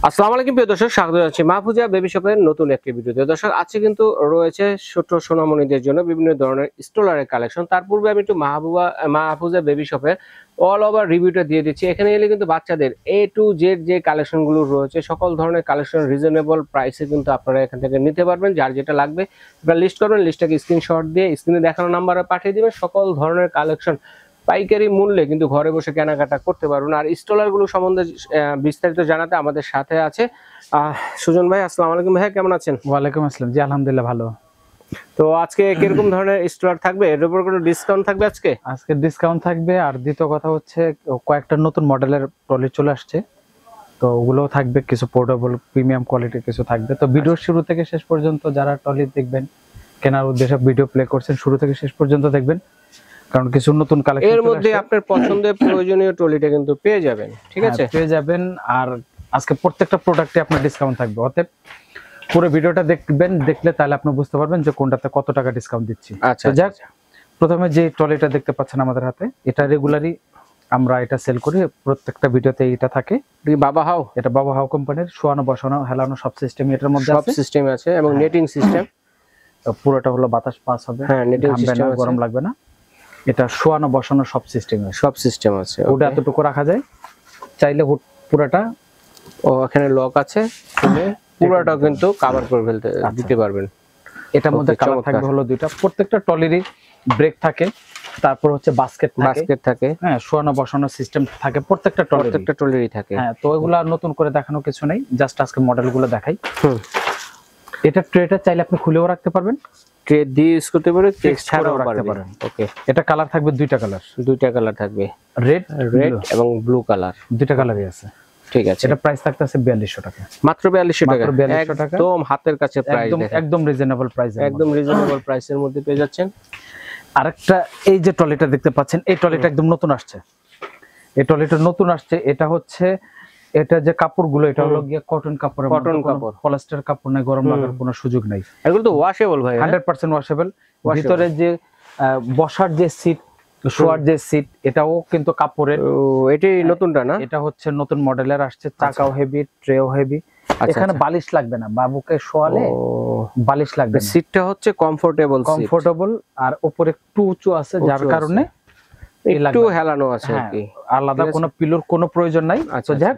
আসসালামু আলাইকুম প্রিয় দর্শক, স্বাগত জানাচ্ছি মাহফুজা বেবি শপের নতুন একটি ভিডিওতে। দর্শক, আজকে কিন্তু রয়েছে ছোট সোনামণিদের জন্য বিভিন্ন ধরনের স্টোলারের কালেকশন। তার পূর্বে আমি একটু মাহফুজা বেবি শপের অল ওভার রিভিউটা দিয়ে দিচ্ছি। এখানে এলে কিন্তু বাচ্চাদের A to Z যে কালেকশনগুলো রয়েছে সকল ধরনের কালেকশন রিজনেবল প্রাইসে কিন্তু আপনারা এখান থেকে নিতে পারবেন। যার যেটা লাগবে আপনারা লিস্ট করবেন, লিস্টটাকে স্ক্রিনশট দিয়ে স্ক্রিনে দেখানো নাম্বারে পাঠিয়ে দিবেন। সকল ধরনের কালেকশন পাইকারি মূল্যে কিন্তু ঘরে বসে কেনাকাটা করতে পারবেন। আর স্টলার গুলো সম্বন্ধে বিস্তারিত জানাতে আমাদের সাথে আছে সুজন ভাই। আসসালামু আলাইকুম ভাই, কেমন আছেন? ওয়ালাইকুম আসসালাম। জি আলহামদুলিল্লাহ ভালো। তো আজকে কিরকম ধরনের স্টলার থাকবে, এর উপর কোনো ডিসকাউন্ট থাকবে আজকে? আজকে ডিসকাউন্ট থাকবে, আর দ্বিতীয় কথা হচ্ছে কয়েকটা নতুন মডেলের ট্রলি চলে আসছে, তো ওগুলো থাকবে। কিছু পোর্টেবল প্রিমিয়াম কোয়ালিটির কিছু থাকবে। তো ভিডিওর শুরু থেকে শেষ পর্যন্ত যারা ট্রলি দেখবেন, কেনার উদ্দেশ্যে ভিডিও প্লে করছেন, শুরু থেকে শেষ পর্যন্ত দেখবেন, কারণ কিছু নতুন কালেকশন এর মধ্যে আপনার পছন্দের প্রয়োজনীয় ট্রলিটা কিন্তু পেয়ে যাবেন। ঠিক আছে, পেয়ে যাবেন। আর আজকে প্রত্যেকটা প্রোডাক্টে আপনার ডিসকাউন্ট থাকবে, অতএব পুরো ভিডিওটা দেখবেন, দেখলে তাহলে আপনি বুঝতে পারবেন যে কোনটাতে কত টাকা ডিসকাউন্ট দিচ্ছি। আচ্ছা, যাক, প্রথমে যে ট্রলিটা দেখতে পাচ্ছেন আমাদের হাতে, এটা রেগুলারই আমরা এটা সেল করি, প্রত্যেকটা ভিডিওতে এটা থাকে। বাবা হাও, এটা বাবা হাও কোম্পানির, শোয়ানো বসানো হেলানো সব সিস্টেম এটার মধ্যে সব সিস্টেম আছে এবং নেটিং সিস্টেম। পুরোটা হলো বাতাস পাস হবে, হ্যাঁ, নেটিং সিস্টেম, গরম লাগবে না। এটা শোয়ানো বসানো সব সিস্টেম আছে। ওটা এতটুকু রাখা যায়, চাইলে পুরোটা। ও এখানে লক আছে, পুরোটা কিন্তু কভার করে ফেলতে দিতে পারবেন। এটার মধ্যে কালার থাকবে হলো দুইটা। প্রত্যেকটা ট্রলিরই ব্রেক থাকে, তারপর হচ্ছে বাস্কেট থাকে, হ্যাঁ, শোয়ানো বসানো সিস্টেম থাকে প্রত্যেকটা ট্রলিরই থাকে। হ্যাঁ, তো এগুলা নতুন করে দেখানো কিছু নেই, জাস্ট আজকে মডেলগুলো দেখাই। এটা ট্রেটা চাইলে আপনি খুলেও রাখতে পারবেন, ট্রে দিয়ে ইউজ করতে পারেন, ট্রে ছাড়াও রাখতে পারেন। ওকে, এটা কালার থাকবে দুইটা কালার থাকবে, রেড এবং ব্লু কালার, দুইটা কালারই আছে। ঠিক আছে। এটা প্রাইস থাকতেছে 4200 টাকা, মাত্র 4200 টাকা, একদম হাতের কাছে প্রাইস, একদম রিজনেবল প্রাইস, একদম রিজনেবল প্রাইসের মধ্যে পেয়ে যাচ্ছেন। আরেকটা এই যে ট্রলিটা দেখতে পাচ্ছেন, এই ট্রলিটা একদম নতুন আসছে। এটা হচ্ছে, এটা যে কাপড়গুলো, এটা হলো গিয়ে কটন কাপড়, পলিস্টার কাপড় নাই, গরম লাগার কোনো সুযোগ নাই। এগুলো তো ওয়াশেবল ভাই, 100% ওয়াশেবল। ভিতরে যে বসার যে সিট, শোয়ার যে সিট, এটাও কিন্তু কাপড়ের। এটাই নতুনটা না? এটা হচ্ছে নতুন মডেলের আসছে, চাকাও হেভি, ট্রেও হেভি। এখানে বালিশ লাগবে না, বাবুকে শোয়ালে বালিশ লাগবে না। সিটটা হচ্ছে কমফোর্টেবল, আর উপরে একটু উঁচু আছে, যার কারণে একটু হেলানো আছে আর কি। আলাদা কোনো পিলোর কোনো প্রয়োজন নাই। তো যাক,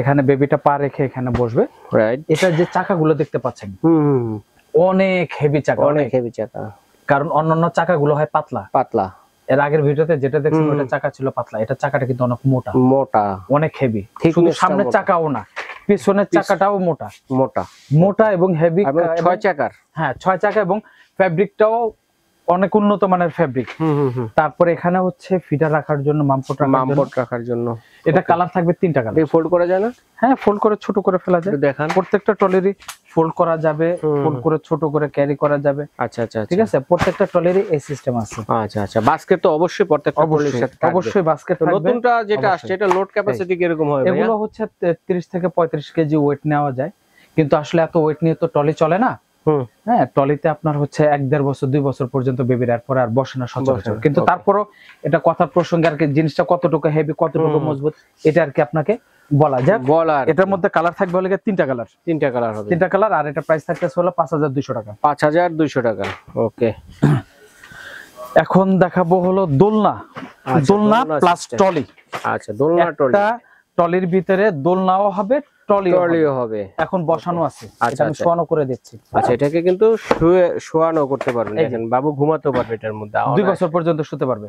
এখানে বেবিটা পা রেখে এখানে বসবে। রাইট। এটা যে চাকাগুলো দেখতে পাচ্ছেন, অনেক হেভি চাকা, কারণ অন্যান্য চাকাগুলো হয় পাতলা। এর আগের ভিডিওতে যেটা দেখছেন ওটা চাকা ছিল পাতলা, এটা চাকাটা কিন্তু অনেক মোটা, অনেক হেভি। শুধু সামনের চাকাও না, পিছনের চাকাটাও মোটা এবং হেভি। 6 চাকার, হ্যাঁ 6 চাকা, এবং ফেব্রিকটাও অনেক উন্নত মানের ফেব্রিক। তারপরে এখানে হচ্ছে ফিডার রাখার জন্য, মামপট রাখার জন্য। এটা কালার থাকবে 3টা কালার। ফোল্ড করা যায় না? হ্যাঁ, ফোল্ড করে ছোট করে ফেলা যায়। দেখান, প্রত্যেকটা ট্রলিরই ফোল্ড করা যাবে, ফোল্ড করে ছোট করে ক্যারি করা যাবে। আচ্ছা, ঠিক আছে, প্রত্যেকটা ট্রলিরই এই সিস্টেম আছে। আচ্ছা, বাস্কেট তো অবশ্যই প্রত্যেকটা ট্রলির সাথে থাকবে। অবশ্যই বাস্কেট থাকবে। নতুনটা যেটা আসছে, এটা লোড ক্যাপাসিটি কি রকম হবে? এগুলো হচ্ছে 30 থেকে 35 কেজি ওয়েট নেওয়া যায়, কিন্তু আসলে এত ওয়েট নিয়ে তো ট্রলি চলে না। হ্যাঁ, ট্রলিতে আপনার হচ্ছে 1-1.5 বছর 2 বছর পর্যন্ত বেবির, এরপর আর বসে না সচরাচর। কিন্তু তারপরও এটা কথার প্রসঙ্গে আর কি, জিনিসটা কতটুকু হেভি, কতটুকু মজবুত, এটা আর কি আপনাকে বলা যায়। এটার মধ্যে কালার থাকবে হলে 3টা কালার, আর এটা প্রাইস থাকতেছে হলো 5200 টাকা। 5200 টাকা। ওকে, এখন দেখাবো হলো দোলনা প্লাস ট্রলি। আচ্ছা, দোলনা ট্রলি, ট্রলির ভিতরে দোলনাও হবে, ট্রলিও হবে। এখন বসানো আছে, এটা আমি শোয়ানো করে দিচ্ছি। আচ্ছা, এটাকে কিন্তু শোয়ানো করতে পারবেন, দেখেন বাবু ঘুমাতে পারবে এটার মধ্যে, 2 বছর পর্যন্ত শুতে পারবে।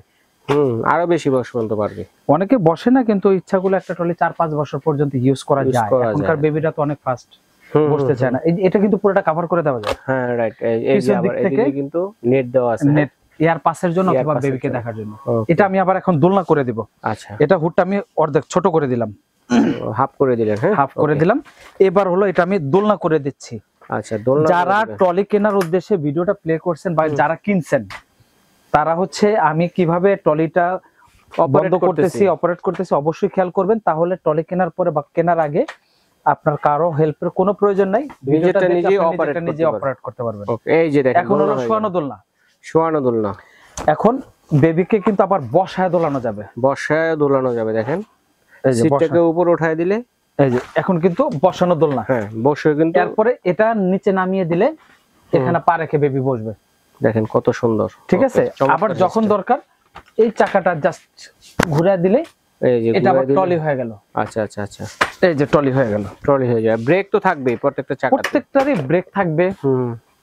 আরো বেশি বয়স পর্যন্ত পারবে। অনেকে বসে না, কিন্তু ইচ্ছাগুলো একটা ট্রলি 4-5 বছর পর্যন্ত ইউজ করা যায়। এখনকার বেবিরা তো অনেক ফাস্ট, বসতে চায় না। এটা কিন্তু পুরোটা কভার করে দেওয়া যায়। হ্যাঁ, রাইট। এই যে আবার এদিকে কিন্তু নেট দেওয়া আছে, নেট এয়ার পাসের জন্য অথবা বেবিকে দেখার জন্য। এটা আমি আবার এখন দোলনা করে দিব। আচ্ছা, এটা হুডটা আমি অর্ধেক ছোট করে দিলাম, হাফ করে দিলেন। হ্যাঁ, হাফ করে দিলাম। এবার হলো এটা আমি দোলনা করে দিচ্ছি। আচ্ছা, দোলনা। যারা ট্রলি কেনার উদ্দেশ্যে ভিডিওটা প্লে করছেন বা যারা কিনছেন, তারা হচ্ছে আমি কিভাবে ট্রলিটা অপারেট করতেছি অবশ্যই খেয়াল করবেন। তাহলে ট্রলি কেনার পরে বা কেনার আগে আপনার কারো হেল্পের কোনো প্রয়োজন নাই, ভিডিওটা নিজে অপারেট করতে পারবেন। এই যে দেখেন, এখন হলো শোয়ানো দোলনা। এখন বেবিকে কিন্তু আবার বসায় দোলানো যাবে। দেখেন সিটটাকে উপর উঠায় দিলে এই যে এখন কিন্তু বসানো দোলনা। হ্যাঁ বসে কিন্তু এরপরে এটা নিচে নামিয়ে দিলে এখানে পা রেখে বেবি বসবে। দেখেন কত সুন্দর, ঠিক আছে। আবার যখন দরকার এই চাকাটা জাস্ট ঘুরে দিলে এই যে এটা আবার ট্রলি হয়ে গেল। আচ্ছা আচ্ছা আচ্ছা, এই যে ট্রলি হয়ে গেল, ট্রলি হয়ে যায়। ব্রেক তো থাকবেই প্রত্যেকটা চাকাতে, প্রত্যেকটারই ব্রেক থাকবে,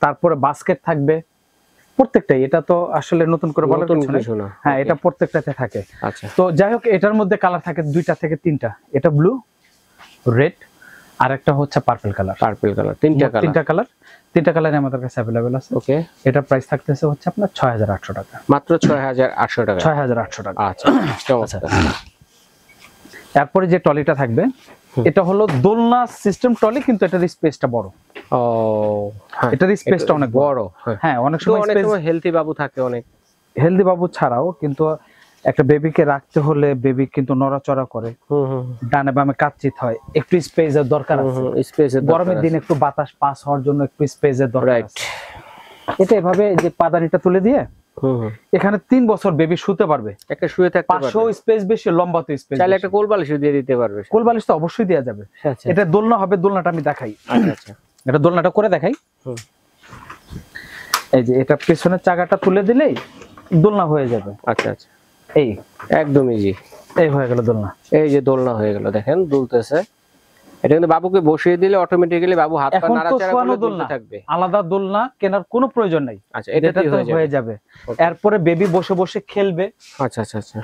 তারপরে বাস্কেট থাকবে প্রত্যেকটাই। এটা তো আসলে নতুন করে বলার কিছু না, হ্যাঁ এটা প্রত্যেকটাতে থাকে। আচ্ছা তো যাই হোক, এটার মধ্যে কালার থাকে 2টা থেকে 3টা। এটা ব্লু, রেড, আর একটা হচ্ছে পার্পল কালার। পার্পল কালার, তিনটা কালার। তিনটা কালারে আমাদের কাছে अवेलेबल আছে। ওকে, এটা প্রাইস থাকতেছে হচ্ছে আপনার 6800 টাকা, মাত্র 6800 টাকা। 6800 টাকা। আচ্ছা চমৎকার। এরপরে যে ট্রলিটা থাকবে এটা হলো দোলনা সিস্টেম ট্রলি, কিন্তু এটার স্পেসটা বড়। ও হ্যাঁ, এটার স্পেসটা অনেক বড়। হ্যাঁ অনেক সময় হেলথি বাবু থাকে, অনেক হেলদি বাবু ছাড়াও কিন্তু একটা বেবিকে রাখতে হলে বেবি কিন্তু নড়াচড়া করে, ডানে বামে কাচ্চিত হয়, একটু স্পেসের দরকার আছে। গরমের দিন একটু বাতাস পাস হওয়ার জন্য একটু স্পেসের দরকার আছে। এটা এভাবে যে পাদানিটা তুলে দিয়ে এখানে 3 বছর বেবি শুতে পারবে, একটা শুয়ে থাকতে পারবে। 500 স্পেস বেশি, লম্বা তো স্পেস, চাইলে একটা কোল বালিশও দিয়ে দিতে পারবে। কোল বালিশ তো অবশ্যই দেওয়া যাবে। আচ্ছা এটা দোলনা হবে, দোলনাটা আমি দেখাই। আচ্ছা আচ্ছা, এটা দোলনাটা করে দেখাই। এই যে এটা পেছনের চাকাটা তুলে দিলেই দোলনা হয়ে যাবে। আচ্ছা আচ্ছা, এই একদম ইজি, এই হয়ে গেল দোলনা। এই যে দোলনা হয়ে গেল, দেখেন দুলতেছে। এটা কিন্তু বাবুকে বসিয়ে দিলে অটোমেটিক্যালি বাবু হাত পা নাড়াচাড়া করে দুলতে থাকবে। আলাদা দোলনা কেনার কোনো প্রয়োজন নাই। আচ্ছা, এটা হয়ে যাবে। এরপরে বেবি বসে বসে খেলবে। আচ্ছা আচ্ছা আচ্ছা,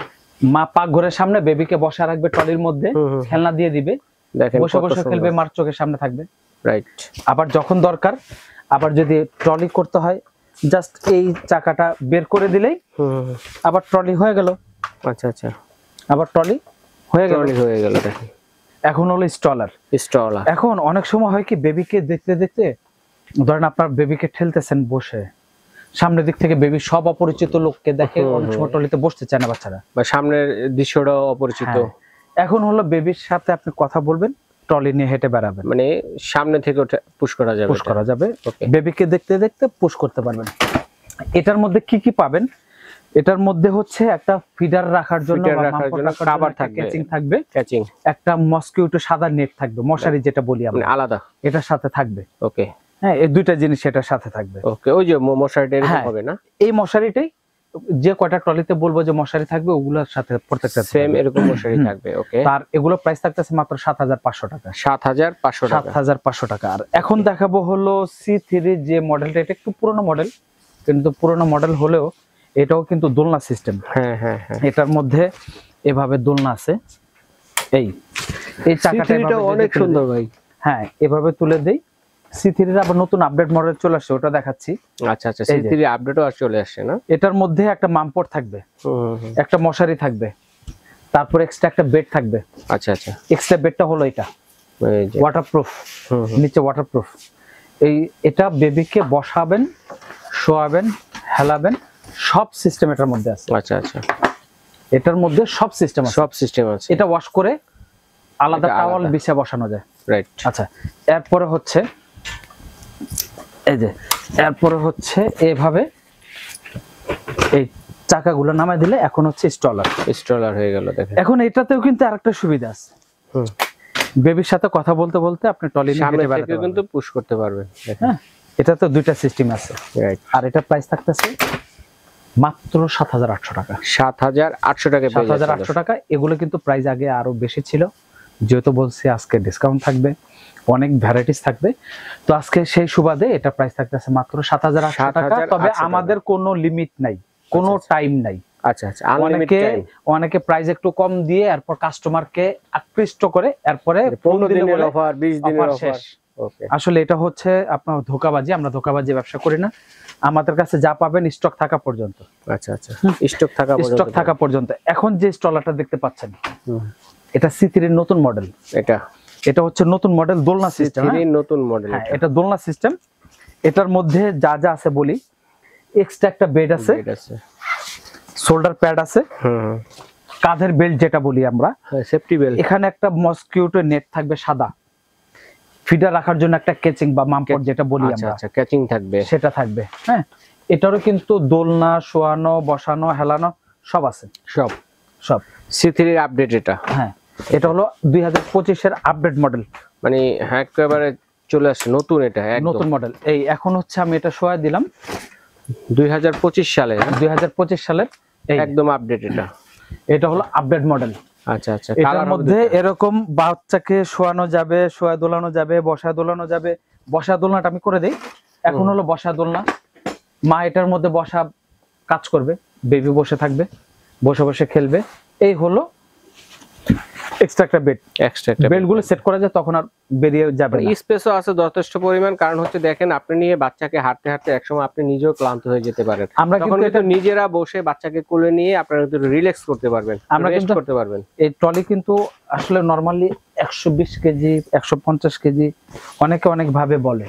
মা পাকঘরের সামনে বেবিকে বসা রাখবে ট্রলির মধ্যে, খেলনা দিয়ে দিবে, দেখেন বসে বসে খেলবে, মার চোখের সামনে থাকবে। রাইট। আবার যখন দরকার, আবার যদি ট্রলি করতে হয়, জাস্ট এই চাকাটা বের করে দিলেই আবার ট্রলি হয়ে গেল। আচ্ছা আচ্ছা, আবার ট্রলি হয়ে গেল। দেখেন এখন হলো স্টলার। এখন অনেক সময় হয় কি, বেবিকে দেখতে দেখতে ধরেন আপনার বেবিকে ঠেলতেছেন বসে, সামনের দিক থেকে বেবি সব অপরিচিত লোককে দেখে, অনেক সময় ট্রলিতে বসতে চায় না বাচ্চারা, বা সামনের দৃশ্যটা অপরিচিত। এখন হলো বেবির সাথে আপনি কথা বলবেন, ট্রলি নিয়ে হেঁটে বেড়াবেন, মানে সামনে থেকে পুশ করা যাবে। বেবিকে দেখতে দেখতে পুশ করতে পারবেন। এটার মধ্যে কি কি পাবেন? এটার মধ্যে হচ্ছে একটা ফিডার রাখার জন্য কভার থাকবে, ক্যাচিং, একটা মসকিউটো সাদা নেট থাকবে, মশারি যেটা বলি আমরা, আলাদা এটার সাথে থাকবে। ওকে, হ্যাঁ এই দুইটা জিনিস এটার সাথে থাকবে। ওকে, ওই যে মশারিটা এরকম হবে না? এই মশারিটাই যে কয়টা ট্রলিতে বলবো যে মশারি থাকবে, ওগুলোর সাথে প্রত্যেকটা সেম এরকম মশারি থাকবে। ওকে, তার এগুলো প্রাইস থাকতেছে মাত্র 7500 টাকা। 7500 টাকা। আর এখন দেখাবো হলো C3 যে মডেলটা, এটা একটু পুরনো মডেল, কিন্তু পুরনো মডেল হলেও এটাও কিন্তু দোলনা সিস্টেম। হ্যাঁ হ্যাঁ হ্যাঁ, এটার মধ্যে এভাবে দোলনা আছে। এই চাকাটা অনেক সুন্দর ভাই। হ্যাঁ, এভাবে তুলে দেই। C3 এর আবার নতুন আপডেট মডেল চলে আসছে, ওটা দেখাচ্ছি। আচ্ছা আচ্ছা, C3 আপডেটও আর চলে আসছে না? এটার মধ্যে একটা মামপট থাকবে, একটা মশারি থাকবে, তারপর এক্সট্রা একটা বেড থাকবে। আচ্ছা আচ্ছা, এক্সট্রা বেডটা হলো এটা ওয়াটারপ্রুফ, নিচে ওয়াটারপ্রুফ। এটা বেবিকে বসাবেন, শোয়াবেন, হেলাবেন, সব সিস্টেম এটার মধ্যে আছে। আচ্ছা আচ্ছা, এটার মধ্যে সব সিস্টেম আছে। এটা ওয়াশ করে আলাদা টাওয়াল বিছিয়ে বসানো যায়। রাইট। আচ্ছা, এরপরে হচ্ছে এইভাবে এই চাকাগুলো নামায় দিলে এখন হচ্ছে স্টলার হয়ে গেল। দেখেন এখন এটাতেও কিন্তু আরেকটা সুবিধা আছে, বেবির সাথে কথা বলতে বলতে আপনি ট্রলি নিয়ে হেঁটে বেড়াতে পারবেন, কিন্তু পুশ করতে পারবেন। হ্যাঁ, এটা তো দুইটা সিস্টেম আছে। রাইট। আর এটা প্রাইস থাকতেছে মাত্র 7800 টাকা। 7800 টাকা। এগুলো কিন্তু প্রাইস আগে আরো বেশি ছিল, যেহেতু বলছি আজকে ডিসকাউন্ট থাকবে, অনেক ভ্যারাইটিস থাকবে, তো আজকে সেই সুবাদে এটা প্রাইস থাকতেছে মাত্র 7800 টাকা। তবে আমাদের কোনো লিমিট নাই, কোনো টাইম নাই। আচ্ছা আচ্ছা, অনেকে প্রাইস একটু কম দিয়ে এরপর কাস্টমারকে আকৃষ্ট করে এরপরে 15 দিনের অফার, 20 দিনের অফার। আসলে এটা হচ্ছে আপনার ধোঁকাবাজি। আমরা ধোঁকাবাজি ব্যবসা করি না, আমাদের কাছে যা পাবেন স্টক থাকা পর্যন্ত। আচ্ছা আচ্ছা, স্টক থাকা পর্যন্ত। এখন যে স্টলারটা দেখতে পাচ্ছেন, এটা C3 এর নতুন মডেল। এটা হচ্ছে নতুন মডেল, দোলনা সিস্টেম। নতুন মডেল, এটা দোলনা সিস্টেম। এটার মধ্যে যা যা আছে বলি, এক্সট্রা একটা বেড আছে, শোল্ডার প্যাড আছে, কাঁধের বেল্ট যেটা বলি আমরা, সেফটি বেল্ট। এখানে একটা মসকিউটো নেট থাকবে সাদা, ফিডার রাখার জন্য একটা কেচিং বা মামপট যেটা বলি আমরা, আচ্ছা কেচিং থাকবে, সেটা থাকবে। হ্যাঁ, এটারও কিন্তু দোলনা, শোয়ানো, বসানো, হেলানো সব আছে, সব C3 এর আপডেট এটা। হ্যাঁ, এটা হলো 2025 এর আপডেট মডেল, মানে একেবারে চলে আসছে নতুন, এটা একদম নতুন মডেল। এই এখন হচ্ছে আমি এটা শোয়া দিলাম 2025 সালে, 2025 সালের, এই একদম আপডেট এটা। এটা হলো আপডেট মডেল। আচ্ছা আচ্ছা, এটার কালার মধ্যে এরকম বাচ্চাকে শোয়ানো যাবে, শোয়া দোলানো যাবে, বসা দোলানো যাবে। বসা দোলনাটা আমি করে দেই। এখন হলো বসা দোলনা, মা এটার মধ্যে বসা কাজ করবে, বেবি বসে থাকবে, বসে বসে খেলবে। এই হলো এক্সট্রা একটা বেড, বেড গুলো সেট করা যায়, তখন আর বেরিয়ে যাবে না। স্পেসও আছে যথেষ্ট পরিমাণ, কারণ হচ্ছে দেখেন আপনি নিয়ে বাচ্চাকে হাঁটতে হাঁটতে একসময় আপনি নিজেও ক্লান্ত হয়ে যেতে পারেন, আমরা তখন কিন্তু কিন্তু নিজেরা বসে বাচ্চাকে কোলে নিয়ে আপনারা একটু রিল্যাক্স করতে পারবেন, আমরা রেস্ট কিন্তু করতে পারবেন। এই ট্রলি কিন্তু আসলে নরমালি 120 কেজি 150 কেজি অনেকে অনেক ভাবে বলে,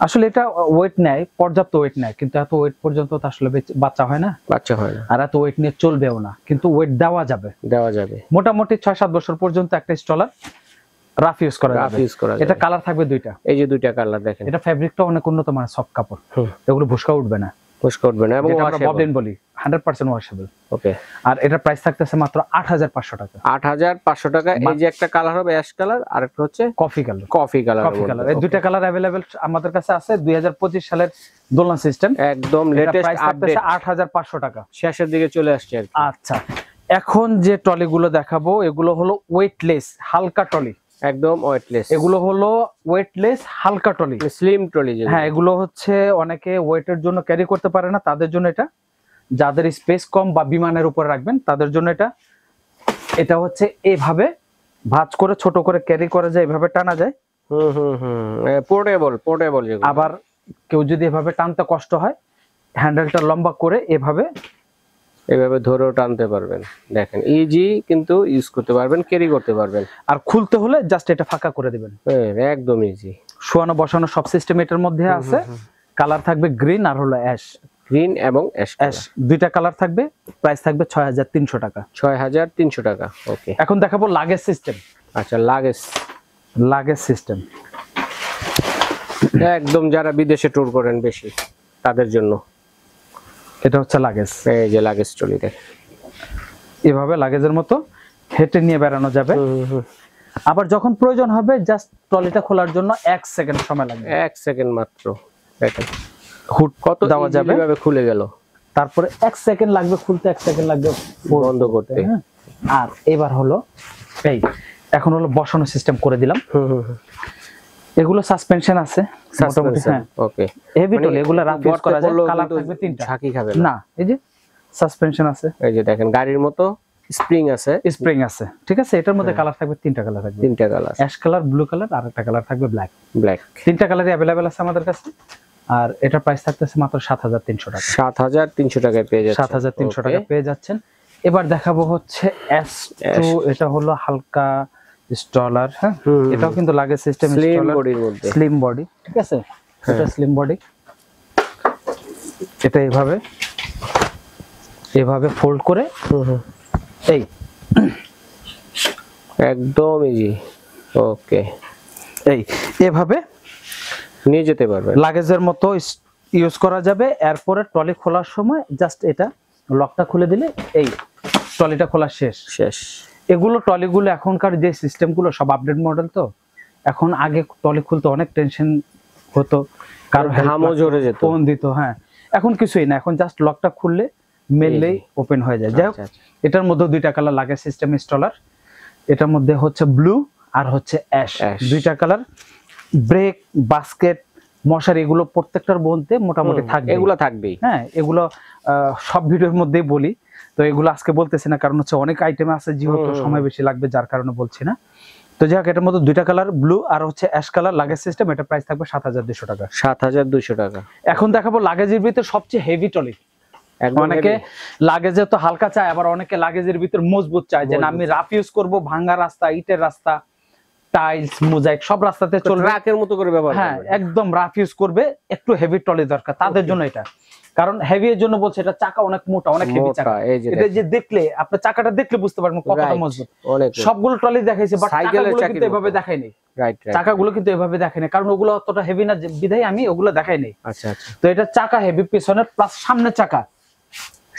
আসলে এটা ওয়েট নেয়, পর্যাপ্ত ওয়েট নেয়, কিন্তু এত ওয়েট পর্যন্ত তো আসলে বাচ্চা হয় না, বাচ্চা হয় না, আর এত ওয়েট নিয়ে চলবেও না, কিন্তু ওয়েট দেওয়া যাবে, দেওয়া যাবে মোটামুটি 6-7 বছর পর্যন্ত একটা স্ট্রলার রাফ ইউজ করা যাবে। এটা কালার থাকবে দুইটা, এই যে দুইটা কালার দেখেন, এটা ফেব্রিকটা অনেক উন্নত মানের সফট কাপড়, এগুলো ভুসকা উঠবে না, ফসকা উঠবে না, এবং আমরা ববলিন বলি 100% ওয়াশেবল। ওকে, আর এটা প্রাইস থাকতেছে মাত্র 8500 টাকা। 8500 টাকা। এই যে একটা কালার হবে অ্যাশ কালার, আর একটা হচ্ছে কফি কালার, কফি কালার। এই দুইটা কালার अवेलेबल আমাদের কাছে আছে। 2025 সালের দোলনা সিস্টেম, একদম লেটেস্ট আপডেট, 8500 টাকা, শেষের দিকে চলে আসছে আর কি। আচ্ছা, এখন যে ট্রলি গুলো দেখাবো এগুলো হলো ওয়েটলেস হালকা ট্রলি, একদম ওয়েটলেস, এগুলো হলো ওয়েটলেস হালকা ট্রলি, স্লিম ট্রলি। হ্যাঁ, এগুলো হচ্ছে অনেকে ওয়েটের জন্য ক্যারি করতে পারে না, তাদের জন্য এটা, যাদের স্পেস কম বা বিমানের উপর রাখবেন তাদের জন্য এটা। এটা হচ্ছে এইভাবে ভাঁজ করে ছোট করে ক্যারি করা যায়, এভাবে টানা যায়। পোর্টেবল যেগুলো। আবার কেউ যদি এভাবে টানতে কষ্ট হয়, হ্যান্ডেলটা লম্বা করে এভাবে ধরেও টানতে পারবেন, দেখেন ইজি, কিন্তু ইউজ করতে পারবেন, ক্যারি করতে পারবেন। আর খুলতে হলে জাস্ট এটা ফাঁকা করে দিবেন, একদম ইজি। শোয়ানো বসানো সব সিস্টেম এটার মধ্যে আছে। কালার থাকবে গ্রিন আর হলো অ্যাশ, গ্রিন এবং অ্যাশ, দুইটা কালার থাকবে। প্রাইস থাকবে 6300 টাকা, 6300 টাকা। ওকে, এখন দেখাবো লাগেজ সিস্টেম। আচ্ছা, লাগেজ সিস্টেম একদম যারা বিদেশে ট্যুর করেন বেশি তাদের জন্য। এটা হচ্ছে লাগেজ, এই যে লাগেজ ট্রলি দেখ, এভাবে লাগেজের মতো হেঁটে নিয়ে বেড়ানো যাবে। আবার যখন প্রয়োজন হবে জাস্ট ট্রলিটা খোলার জন্য 1 সেকেন্ড সময় লাগবে, 1 সেকেন্ড মাত্র। দেখেন হুড কত দেওয়া যাবে, এভাবে খুলে গেল। তারপরে 1 সেকেন্ড লাগবে খুলতে, 1 সেকেন্ড লাগবে বন্ধ করতে। আর এবার হলো এই, এখন হলো বসানো সিস্টেম করে দিলাম। এগুলো সাসপেনশন আছে মোটামুটি, হ্যাঁ ওকে। হেভি ট্রলি, এগুলো রাফ ইউজ করা যায়। কালার থাকবে 3টা, ঝাঁকি খাবে না, এই যে সাসপেনশন আছে, এই যে দেখেন গাড়ির মতো স্প্রিং আছে, ঠিক আছে। এটার মধ্যে কালার থাকবে 3টা কালার থাকবে, 3টা colour, ash colour, blue colour, আর একটা কালার থাকবে ব্ল্যাক। 3টা কালারই अवेलेबल আছে আমাদের কাছে। আর এটার প্রাইস থাকতেছে মাত্র 7300 টাকা, 7300 টাকায় পেয়ে যাচ্ছেন, 7300 টাকা পেয়ে যাচ্ছেন। এবার দেখাবো হচ্ছে S2, এটা হলো হালকা স্ট্রলার, হ্যাঁ, এটাও কিন্তু লাগেজ সিস্টেম, স্লিম বডি, ঠিক আছে। এটা স্লিম বডি, এটা এভাবে ফোল্ড করে এই একদম ইজি। ওকে, এভাবে নিয়ে যেতে পারবে, লাগেজের মতো ইউজ করা যাবে। এরপরে ট্রলি খোলার সময় জাস্ট এটা লকটা খুলে দিলে এই ট্রলিটা খোলা শেষ। এগুলো ট্রলিগুলো এখনকার যে সিস্টেমগুলো সব আপডেট মডেল, তো এখন আগে ট্রলি খুলতে অনেক টেনশন হতো, কারণ ঘামও ঝরে যেত, ফোন দিত, হ্যাঁ। এখন কিছুই না, এখন জাস্ট লকটা খুললে মেললেই ওপেন হয়ে যায়। যাই হোক, এটার মধ্যে 2টা কালার লাগে সিস্টেম স্টলার, এটার মধ্যে হচ্ছে ব্লু আর হচ্ছে অ্যাশ, 2টা কালার। ব্রেক, বাস্কেট, মশারি, এগুলো প্রত্যেকটার মধ্যে মোটামুটি থাকবে, এগুলো থাকবেই, হ্যাঁ। এগুলো সব ভিডিওর মধ্যেই বলি, তো এগুলো আজকে বলতেছি না, কারণ হচ্ছে অনেক আইটেম আছে, যেহেতু সময় বেশি লাগবে, যার কারণে বলছি না। তো যাই হোক, এটার মধ্যে 2টা কালার, ব্লু আর হচ্ছে অ্যাশ কালার লাগেজ সিস্টেম। এটা প্রাইস থাকবে 7200 টাকা, 7200 টাকা। এখন দেখাবো লাগেজের ভিতরে সবচেয়ে হেভি ট্রলি। অনেকে লাগেজে তো হালকা চায়, আবার অনেকে লাগেজের ভিতর মজবুত চায়, যে আমি রাফ ইউজ করব, ভাঙা রাস্তা, ইটের রাস্তা, টাইলস, মোজাইক সব রাস্তাতে চলবে, ট্রাকের মতো করে ব্যবহার, হ্যাঁ, একদম রাফ ইউজ করবে, একটু হেভি ট্রলি দরকার তাদের জন্য এটা। কারণ হেভি এর জন্য বলছে, এটা চাকা অনেক মোটা, অনেক হেভি চাকা। এটা যে দেখলে আপনি চাকাটা দেখলে বুঝতে পারবেন কতটা মজবুত। সবগুলো ট্রলি দেখাইছে, বাট চাকাগুলো কিন্তু এভাবে দেখাইনি, চাকাগুলো কিন্তু এভাবে দেখাইনি, কারণ ওগুলো অতটা হেভি না, বিধায় আমি ওগুলো দেখাইনি। আচ্ছা আচ্ছা। তো এটা চাকা হেভি, পিছনের প্লাস সামনের চাকা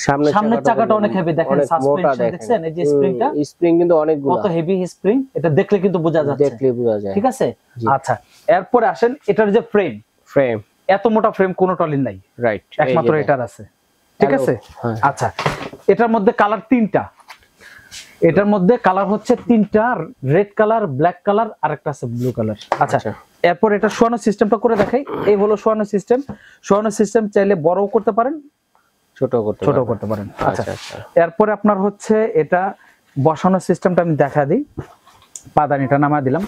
সামনের চাকাটা অনেক হেভি, দেখেন সাসপেনশন দেখছেন, এই যে স্প্রিংটা, স্প্রিং কিন্তু অনেকগুলো, কত হেভি স্প্রিং, এটা দেখলে কিন্তু বোঝা যাচ্ছে, দেখলে বোঝা যায়। ঠিক আছে। আচ্ছা, এরপরে আসেন এটার যে ফ্রেম, এত মোটা ফ্রেম কোন টলির নাই, রাইট, একমাত্র এটার আছে, ঠিক আছে। আচ্ছা, এটার মধ্যে কালার 3টা, এটার মধ্যে কালার হচ্ছে 3টা, রেড কালার, ব্ল্যাক কালার, আর একটা আছে ব্লু কালার। আচ্ছা, এরপর এটা শোয়ানো সিস্টেমটা করে দেখাই। এই হলো শোয়ানো সিস্টেম। শোয়ানো সিস্টেম চাইলে বড়ও করতে পারেন, ছোট করতে পারেন। আচ্ছা, এরপরে আপনার হচ্ছে এটা বসানো সিস্টেমটা আমি দেখা দিই। পাদানিটা নামা দিলাম,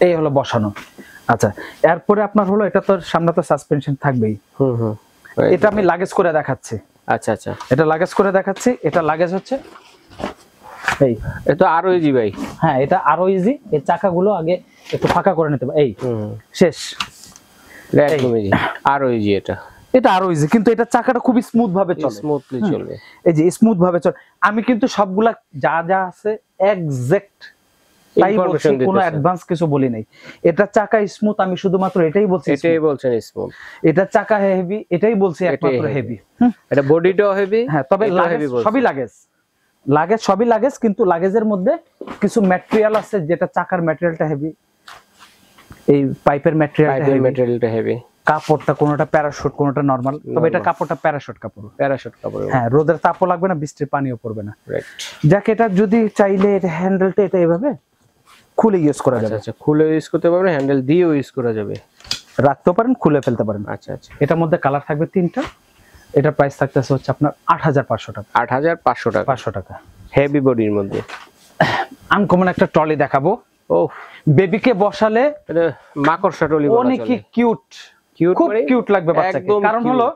এই হলো বসানো। আচ্ছা, এরপরে আপনার হলো এটা তো সামনে তো সাসপেনশন থাকবেই। এটা আমি লাগেজ করে দেখাচ্ছি। আচ্ছা, এটা লাগেজ করে দেখাচ্ছি। এটা লাগেজ হচ্ছে এই, এটা আরো ইজি ভাই। হ্যাঁ, এটা আরো ইজি। এই চাকাগুলো আগে একটু ফাঁকা করে নিতে হবে। এই শেষ, একদম ইজি, আরো ইজি। এটা আরো ইজি, কিন্তু এটা চাকাটা খুব স্মুথ ভাবে চলে, স্মুথলি চলবে। এই যে স্মুথ ভাবে চলে। আমি কিন্তু সবগুলা যা যা আছে এক্সাক্ট তাই বলছি, কোনো অ্যাডভান্স কিছু বলি নাই। এটা চাকা স্মুথ, আমি শুধুমাত্র এটাই বলছি, এটাই বলছেন স্মুথ। এটা চাকা হেভি, এটাই বলছি একমাত্র হেভি। এটা বডিটাও হেভি। হ্যাঁ, তবে সবই লাগেজ, কিন্তু লাগেজের মধ্যে কিছু ম্যাটেরিয়াল আছে যেটা চাকার ম্যাটেরিয়ালটা হেভি, এই পাইপের ম্যাটেরিয়ালটা হেভি, কাপড়টা কোনোটা প্যারাশুট, কোনোটা নরমাল, তবে এটা কাপড়টা প্যারাশুট কাপড়। হ্যাঁ, রোদের তাপও লাগবে না, বৃষ্টির পানিও পড়বে না। যাকে এটা যদি চাইলে এটা হ্যান্ডেলটা এটা এইভাবে খুলে ইউজ করা যাবে। আচ্ছা, খুলে ইউজ করতে পারবেন, হ্যান্ডেল দিয়েও ইউজ করা যাবে, রাখতেও পারেন, খুলে ফেলতে পারেন। আচ্ছা, এটার মধ্যে কালার থাকবে 3টা। এটার প্রাইস থাকতেছে হচ্ছে আপনার 8500 টাকা। 8500 টাকা, হেভি বডির মধ্যে। আনকমন একটা ট্রলি দেখাবো। ও, বেবিকে বসালে এটা মাকড়সা ট্রলি বলা চলে। অনেক কিউট, খুব কিউট লাগবে বাচ্চাকে। কারণ হলো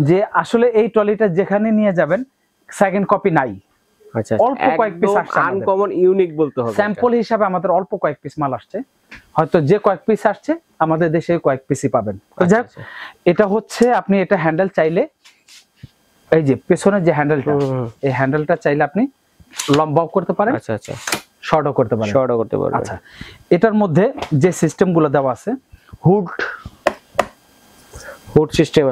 যে আসলে এই ট্রলিটা যেখানে নিয়ে যাবেন সেকেন্ড কপি নাই। আচ্ছা, অল্প কয়েক পিস আসছে, আনকমন ইউনিক বলতে হবে। স্যাম্পল হিসাবে আমাদের অল্প কয়েক পিস মাল আসছে, হয়তো যে কয়েক পিস আসছে আমাদের দেশে কয়েক পিসই পাবেন। যাক, এটা হচ্ছে আপনি এটা হ্যান্ডেল চাইলে, এই যে পেছনের যে হ্যান্ডেলটা, এই হ্যান্ডেলটা চাইলে আপনি লম্বাও করতে পারেন, আচ্ছা, শর্টও করতে পারেন, আচ্ছা, এটার মধ্যে যে সিস্টেমগুলো দেওয়া আছে, হুড সিস্টেম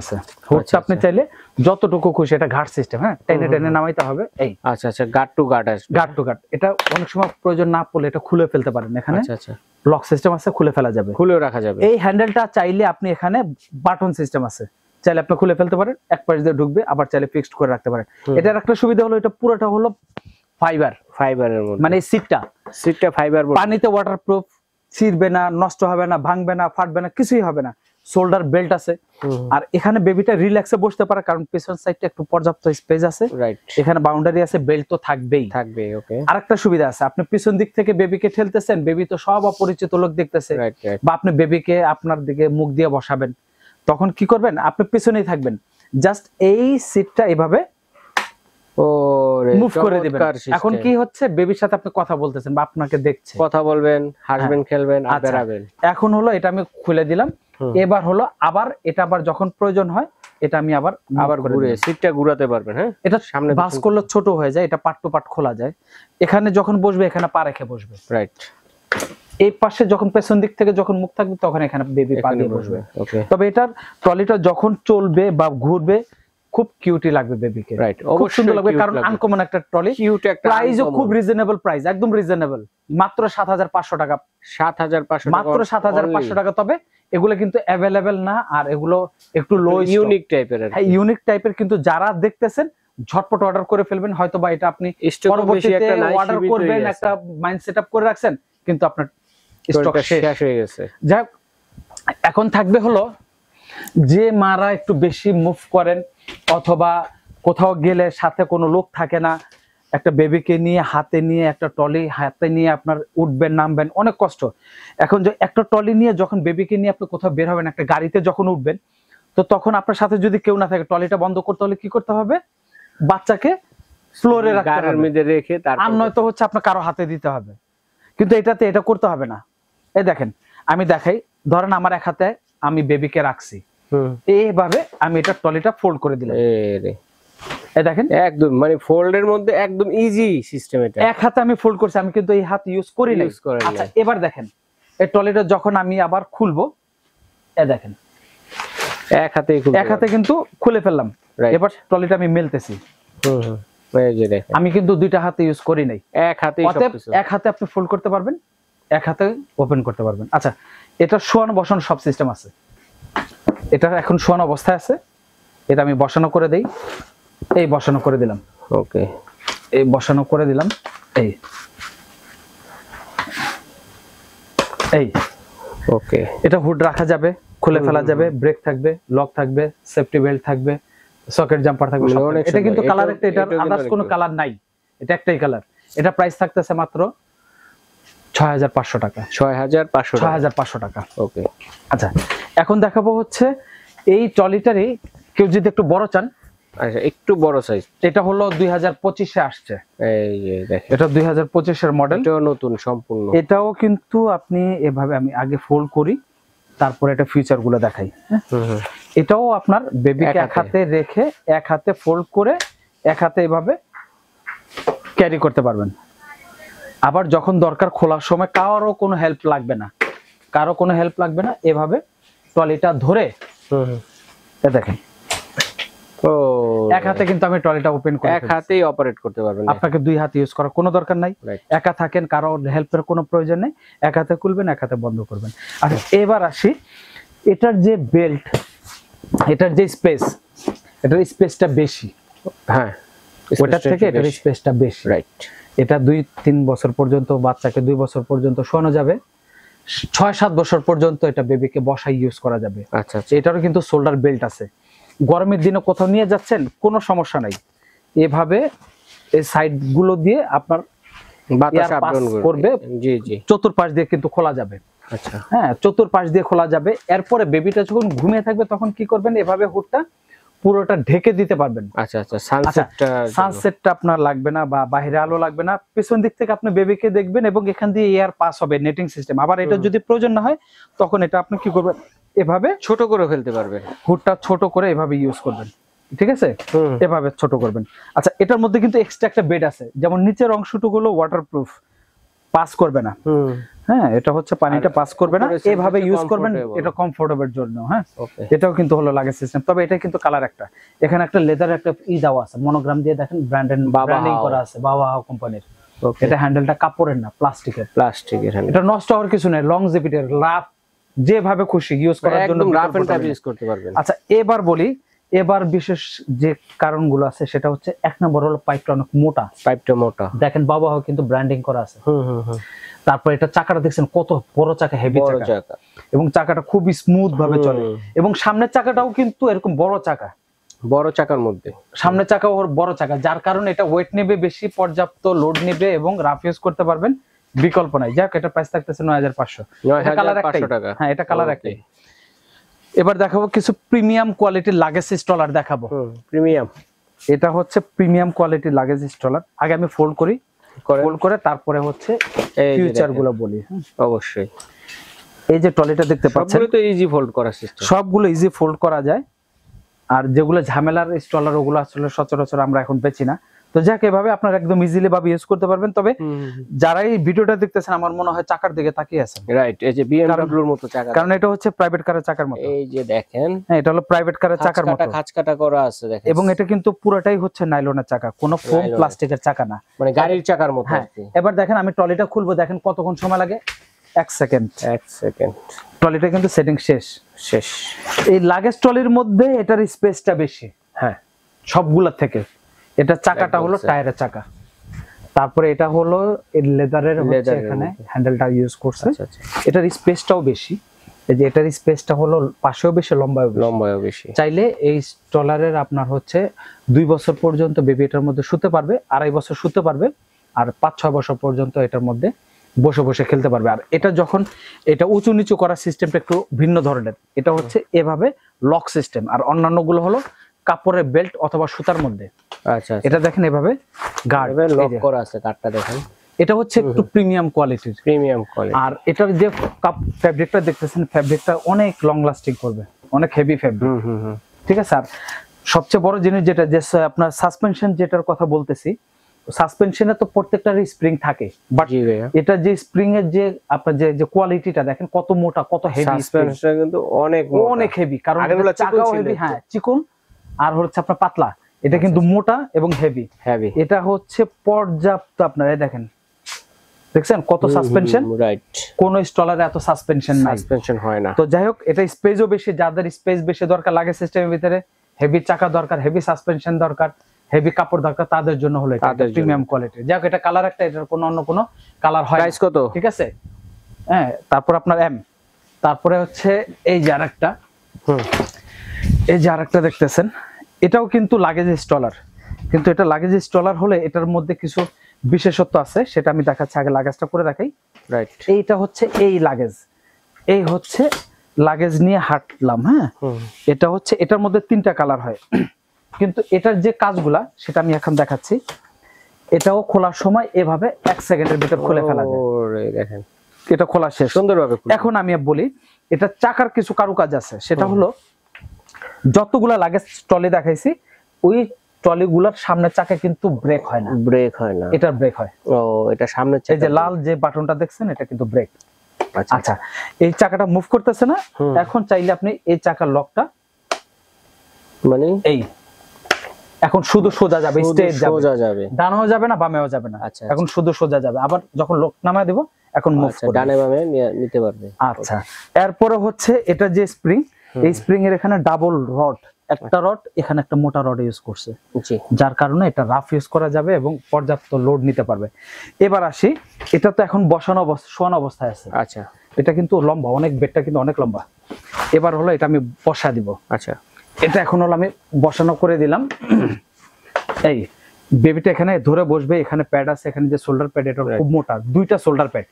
আছে। হুডটা আপনি চাইলে যতটুকু খুশি, এটা ঘাট সিস্টেম, হ্যাঁ, টেনে নামাইতে হবে। এই আচ্ছা, গার্ড টু গার্ড এটা অনেক সময় প্রয়োজন না পড়লে এটা খুলে ফেলতে পারেন। এখানে লক সিস্টেম আছে, খুলে ফেলা যাবে, খুলেও রাখা যাবে। এই হ্যান্ডেলটা চাইলে আপনি এখানে বাটন সিস্টেম আছে, চাইলে আপনি খুলে ফেলতে পারেন, এক পাশ দিয়ে ঢুকবে, আবার চাইলে ফিক্সড করে রাখতে পারেন। এটার একটা সুবিধা হলো এটা পুরোটা হলো ফাইবারের মধ্যে, মানে সিটটা ফাইবার, পানিতে ওয়াটারপ্রুফ, ছিড়বে না, নষ্ট হবে না, ভাঙবে না, ফাটবে না, কিছুই হবে না। শোল্ডার বেল্ট আছে, আর এখানে বেবিটা রিল্যাক্সে বসতে পারে, কারণ পেছন সাইডটা একটু পর্যাপ্ত স্পেস আছে, এখানে বাউন্ডারি আছে, বেল্ট তো থাকবেই। ওকে, আরেকটা সুবিধা আছে, আপনি পিছন দিক থেকে বেবিকে ঠেলতেছেন, বেবি তো সব অপরিচিত লোক দেখতেছে, বা আপনি বেবিকে আপনার দিকে মুখ দিয়ে বসাবেন, তখন কি করবেন, আপনি পিছনেই থাকবেন, জাস্ট এই সিটটা এভাবে মুভ করে দিবেন। এখন কি হচ্ছে, বেবির সাথে আপনি কথা বলতেছেন বা আপনাকে দেখছে, কথা বলবেন, হাসবেন, খেলবেন, বেরাবেন। এখন হলো এটা আমি খুলে দিলাম, এবার হলো আবার এটা আবার যখন প্রয়োজন হয় এটা আমি আবার ঘুরে সিটটা ঘুরাতে পারবেন। হ্যাঁ, এটা সামনে বাস করলে ছোট হয়ে যায়, এটা পার্ট টু পার্ট খোলা যায়। এখানে যখন বসবে এখানে পা রেখে বসবে, রাইট। এই পাশে যখন পেছন দিক থেকে যখন মুখ থাকবে তখন এখানে বেবি পা দিয়ে বসবে। তবে এটার ট্রলিটা যখন চলবে বা ঘুরবে খুব কিউটি লাগবে বেবিকে, রাইট, খুব সুন্দর লাগবে, কারণ আনকমন একটা ট্রলি, কিউট একটা, প্রাইসও খুব রিজনেবল প্রাইস, একদম রিজনেবল, মাত্র 7500 টাকা, 7500 টাকা, মাত্র 7500 টাকা। তবে এগুলো কিন্তু अवेलेबल না, আর এগুলো একটু লো ইউনিক টাইপের, হ্যাঁ, ইউনিক টাইপের, কিন্তু যারা দেখতেছেন ঝটপট অর্ডার করে ফেলবেন, হয়তো বা এটা আপনি পরবর্তীতে অর্ডার করবেন, একটা মাইন্ড সেটআপ করে রাখছেন, কিন্তু আপনার স্টক শেষ হয়ে গেছে। যাক, এখন থাকবে হলো যে মারা একটু বেশি মুভ করেন, অথবা কোথাও গেলে সাথে কোনো লোক থাকে না, একটা বেবিকে নিয়ে হাতে নিয়ে একটা ট্রলি হাতে নিয়ে আপনার উঠবেন নামবেন অনেক কষ্ট। এখন যে একটা ট্রলি নিয়ে যখন বেবিকে নিয়ে আপনি কোথাও বের হবেন, একটা গাড়িতে যখন উঠবেন, তো তখন আপনার সাথে যদি কেউ না থাকে, ট্রলিটা বন্ধ করতে হলে কি করতে হবে, বাচ্চাকে ফ্লোরে রাখতে হবে, আর নয়তো হচ্ছে আপনার কারো হাতে দিতে হবে। কিন্তু এটাতে এটা করতে হবে না। এই দেখেন, আমি দেখাই, ধরেন আমার এক হাতে আমি বেবিকে রাখছি, এইভাবে আমি এটা ট্রলিটা ফোল্ড করে দিলাম, এই দেখেন, একদম মানে ফোল্ডের মধ্যে একদম ইজি সিস্টেম। এটা এক হাতে আমি ফোল্ড করছি, আমি কিন্তু এই হাত ইউজ করি না। আচ্ছা, এবার দেখেন এই ট্রলিটা যখন আমি আবার খুলবো, এই দেখেন এক হাতেই খুলতে এক হাতে কিন্তু খুলে ফেললাম। Right. এবার ট্রলিটা আমি মেলতেছি, এই যে দেখেন আমি কিন্তু দুইটা হাতে ইউজ করি নাই। এক হাতেই অতএব সবকিছু। এক হাতে আপনি ফোল্ড করতে পারবেন, এক হাতে ওপেন করতে পারবেন। আচ্ছা, এটা শোয়ানো বসানো সব সিস্টেম আছে। এটা এখন শোয়ানো অবস্থায় আছে, এটা আমি বসানো করে দেই, এই বসানো করে দিলাম, ওকে এই বসানো করে দিলাম, এই এই ওকে এটা হুড রাখা যাবে, খুলে ফেলা যাবে, ব্রেক থাকবে, লক থাকবে, সেফটি বেল্ট থাকবে, সকেট জাম্পার থাকবে, সব থাকবে। এটা কিন্তু কালার একটা, এটার আদার্স কোনো কালার নাই, এটা একটাই কালার। এটা প্রাইস থাকতেছে মাত্র 6500 টাকা। 6500 6500 টাকা। ওকে আচ্ছা, এখন দেখাবো হচ্ছে এই ট্রলিটারই কেউ যদি একটু বড় চান, আচ্ছা একটু বড় সাইজ, এটা হলো 2025-এ আসছে, এই যে দেখেন এটা 2025-এর মডেল। এটাও নতুন সম্পূর্ণ। এটাও কিন্তু আপনি এভাবে, আমি আগে ফোল্ড করি তারপরে এটা ফিচার গুলো দেখাই। এটাও আপনার বেবিকে এক হাতে রেখে এক হাতে ফোল্ড করে এক হাতে এভাবে ক্যারি করতে পারবেন। আবার যখন দরকার খোলার সময় কারো কোনো হেল্প লাগবে না, কারো কোনো হেল্প লাগবে না, এভাবে ট্রলিটা ধরে এ দেখেন ও এক হাতে কিন্তু আমি ট্রলিটা ওপেন করে এক হাতেই অপারেট করতে পারবেন, আপনাকে দুই হাত ইউজ করার কোনো দরকার নাই। একা থাকেন, কারো হেল্পের কোনো প্রয়োজন নেই, এক হাতে খুলবেন এক হাতে বন্ধ করবেন। আচ্ছা, এবার আসি এটার যে বেল্ট, এটার যে স্পেস, এটার স্পেসটা বেশি, হ্যাঁ ওটার থেকে এটার স্পেসটা বেশি। রাইট, এটা 2-3 বছর পর্যন্ত, বাচ্চাকে 2 বছর পর্যন্ত শোয়ানো যাবে, 6-7 বছর পর্যন্ত এটা বেবিকে বসাই ইউজ করা যাবে। আচ্ছা এটারও কিন্তু শোল্ডার বেল্ট আছে। গরমের দিনে কোথাও নিয়ে যাচ্ছেন কোনো সমস্যা নাই, এভাবে এই সাইড গুলো দিয়ে আপনার বাতাস আপ ডাউন করবে, জি জি চতুর্পাশ দিয়ে কিন্তু খোলা যাবে। আচ্ছা হ্যাঁ, চতুর্পাশ দিয়ে খোলা যাবে। এরপরে বেবিটা যখন ঘুমিয়ে থাকবে তখন কি করবেন, এভাবে হুডটা পুরোটা ঢেকে দিতে পারবেন। আচ্ছা আচ্ছা সানসেটটা আপনার লাগবে না বা বাইরে আলো লাগবে না, পেছন দিক থেকে আপনি বেবিকে দেখবেন এবং এখান দিয়ে এয়ার পাস হবে, নেটিং সিস্টেম। আবার এটা যদি প্রয়োজন না হয় তখন এটা আপনি কি করবেন, এভাবে ছোট করে ফেলতে পারবেন, হুডটা ছোট করে এভাবে ইউজ করবেন, ঠিক আছে, এভাবে ছোট করবেন। আচ্ছা, এটার মধ্যে কিন্তু এক্সট্রা একটা বেড আছে, যেমন নিচের অংশটুকুলো ওয়াটারপ্রুফ, পাস করবে না। হ্যাঁ, এটা হচ্ছে পানিটা পাস করবে না, এভাবে ইউজ করবেন, এটা কমফোর্টেবল জন্য। হ্যাঁ, এটাও কিন্তু হলো লাগেজ সিস্টেম। তবে এটা কিন্তু কালার একটা, এখানে একটা লেদার একটা দেওয়া আছে, মনোগ্রাম দিয়ে দেখেন, ব্র্যান্ডিং করা আছে বাবা কোম্পানির। এটা হ্যান্ডেলটা কাপড়ের না, প্লাস্টিকের। এটা নষ্ট হওয়ার কিছু নেই, লংজিভিটির, লাভ যেভাবে খুশি ইউজ করার জন্য রাফ এন্ড টাফ ইউজ করতে পারবেন। আচ্ছা, এবার বলি, এবার বিশেষ যে কারণগুলো আছে সেটা হচ্ছে, এক নম্বর হলো পাইপটা অনেক মোটা, পাইপটা মোটা, দেখেন বাবা কিন্তু ব্র্যান্ডিং করা আছে। তারপর এটা চাকাটা দেখছেন কত বড় চাকা, হেভি চাকা, এবং চাকাটা খুব স্মুথ ভাবে চলে। এবং সামনের চাকাটাও কিন্তু এরকম বড় চাকা, বড় চাকার মধ্যে সামনের চাকা ওর বড় চাকা, যার কারণে এটা ওয়েট নেবে বেশি, পর্যাপ্ত লোড নেবে এবং রাফ ইউজ করতে পারবেন, বিকল্প নাই। যাক, এটা প্রাইস থাকতেছে 9500 টাকা। হ্যাঁ, এটা কালার একটাই। এবার দেখাবো কিছু প্রিমিয়াম কোয়ালিটির লাগেজ স্টলার দেখাবো। প্রিমিয়াম, এটা হচ্ছে প্রিমিয়াম কোয়ালিটির লাগেজ স্টলার। আগে আমি ফোল্ড করি, ফোল্ড করে তারপরে হচ্ছে ফিচার গুলো বলি। অবশ্যই এই যে ট্রলিটা দেখতে পাচ্ছেন, সবগুলো তো ইজি ফোল্ড করা সিস্টেম, সবগুলো ইজি ফোল্ড করা যায়। আর যেগুলো ঝামেলার স্টলার ওগুলো আসলে সচরাচর আমরা এখন বেচি না। তো যাক, এভাবে আপনারা একদম ইজিলি ভাবে ইউজ করতে পারবেন। তবে যারা এই ভিডিওটা দেখতেছেন, আমার মনে হয় চাকার দিকে তাকিয়ে আছেন। রাইট, এই যে BMW এর মতো চাকা, কারণ এটা হচ্ছে প্রাইভেট কারের চাকার মতো। এই যে দেখেন, হ্যাঁ, এটা হলো প্রাইভেট কারের চাকার মতো, খাঁজকাটা করা আছে দেখেন। এবং এটা কিন্তু পুরোটাই হচ্ছে নাইলনের চাকা, কোনো ফোম প্লাস্টিকের চাকা না, মানে গাড়ির চাকার মতো। হ্যাঁ, এবার দেখেন আমি ট্রলিটা খুলবো, দেখেন কতক্ষণ সময় লাগে, 1 সেকেন্ড। ট্রলিটা কিন্তু সেটিং শেষ। এই লাগেজ ট্রলির মধ্যে এটার স্পেসটা বেশি, হ্যাঁ, সবগুলোর থেকে। এটা চাকাটা হলো টায়ারের চাকা, তারপরে এটা হলো লেদারের, এখানে হ্যান্ডেলটা ইউজ করছে। এটার স্পেসটাও বেশি, এই যে এটার স্পেসটা হলো পাশেও বেশি, লম্বায়ও বেশি। চাইলে এই স্টলারের আপনার হচ্ছে 2 বছর পর্যন্ত বেবি এটার মধ্যে শুতে পারবে, 2.5 বছর শুতে পারবে, আর 5-6 বছর পর্যন্ত এটার মধ্যে বসে বসে খেলতে পারবে। আর এটা যখন এটা উঁচু নিচু করার সিস্টেমটা একটু ভিন্ন ধরনের, এটা হচ্ছে এভাবে লক সিস্টেম, আর অন্যান্য গুলো হলো কাপড়ের বেল্ট অথবা সুতার মধ্যে। আচ্ছা, এটা দেখেন এভাবে গার্ড লক করা আছে, কাটটা দেখেন। এটা হচ্ছে একটু প্রিমিয়াম কোয়ালিটির, আর এটার যে কাপ ফ্যাব্রিকটা দেখতেছেন, ফ্যাব্রিকটা অনেক লং লাস্টিং করবে, অনেক হেভি ফ্যাব্রিক, ঠিক আছে। আর সবচেয়ে বড় জিনিস যেটা, যে আপনার সাসপেনশন যেটার কথা বলতেছি, সাসপেনশনে তো প্রত্যেকটার স্প্রিং থাকে, বাট জি ভাইয়া, এটা যে স্প্রিং এর যে আপনার যে কোয়ালিটিটা দেখেন কত মোটা, কত হেভি, সাসপেনশনটা কিন্তু অনেক অনেক হেভি, কারণ আগেরগুলো এটা চাকাও চিকন ছিল হেভি, একটু। হ্যাঁ চিকন, আর হচ্ছে আপনার পাতলা, এটা কিন্তু মোটা এবং হেভি। হেভি, এটা হচ্ছে পর্যাপ্ত, আপনারা এই দেখেন, দেখছেন কত সাসপেনশন, রাইট, কোন স্টলারে এত সাসপেনশন নাই। সাসপেনশন হয় না। তো যাই হোক, এটা স্পেসও বেশি, যাদের স্পেস বেশি দরকার লাগে সিস্টেমের ভিতরে, হেভি চাকা দরকার, হেভি সাসপেনশন দরকার, হেভি কাপড় দরকার, তাদের জন্য হলো এটা তাদের জন্য। Premium quality. যাই হোক, এটা কালার একটা, এটার কোনো অন্য কোনো কালার হয় না। প্রাইস কত? ঠিক আছে, হ্যাঁ। তারপর আপনার এম, তারপরে হচ্ছে এই যে আরেকটা, এই যে আরেকটা দেখতেছেন, এটাও কিন্তু লাগেজ স্টলার, কিন্তু এটা লাগেজ স্টলার হলে এটার মধ্যে কিছু বিশেষত্ব আছে, সেটা আমি দেখাচ্ছি। আগে লাগেজটা করে দেখাই। রাইট, এইটা হচ্ছে এই লাগেজ, এই হচ্ছে লাগেজ নিয়ে হাঁটলাম, হ্যাঁ। এটা হচ্ছে, এটার মধ্যে 3টা কালার হয়, কিন্তু এটার যে কাজগুলা সেটা আমি এখন দেখাচ্ছি। এটাও খোলার সময় এভাবে 1 সেকেন্ডের ভিতর খুলে ফেলা যায়। ওরে দেখেন, এটা খোলা শেষ সুন্দরভাবে খুলে। এখন আমি বলি, এটা চাকার কিছু কারুকাজ আছে, সেটা হলো যতগুলা লাগেজ ট্রলি দেখাইছি, ওই ট্রলিগুলোর সামনের চাকা কিন্তু ব্রেক হয় না, ব্রেক হয় না, এটার ব্রেক হয়। ও এটা সামনে এই যে লাল যে বাটনটা দেখছেন, এটা কিন্তু ব্রেক। আচ্ছা, আচ্ছা, এই চাকাটা মুভ করতেছে না, এখন চাইলে আপনি এই চাকার লকটা মানে এই, এখন শুধু সোজা যাবে, স্ট্রেট যাবে, সোজা যাবে, ডানেও যাবে না, বামেও যাবে না। আচ্ছা, এখন শুধু সোজা যাবে। আবার যখন লক নামায় দেব, এখন মুভ আচ্ছা, করবে, ডানে বামে নিতে পারবে। আচ্ছা। এরপরে হচ্ছে এটা যে স্প্রিং, এই স্প্রিং এর এখানে ডাবল রড, একটা রড এখানে, একটা মোটা রড ইউজ করছে, জি, যার কারণে এটা রাফ ইউজ করা যাবে এবং পর্যাপ্ত লোড নিতে পারবে। এবার আসি, এটা তো এখন বসানো অবস্থা, শোয়ানো অবস্থায় আছে। আচ্ছা, এটা কিন্তু লম্বা অনেক, বেডটা কিন্তু অনেক লম্বা। এবার হলো এটা আমি বসা দিব। আচ্ছা, এটা এখন হলো আমি বসানো করে দিলাম। এই বেবিটা এখানে ধরে বসবে, এখানে প্যাড আছে, এখানে যে শোল্ডার প্যাড, এটা খুব মোটা, 2টা শোল্ডার প্যাড,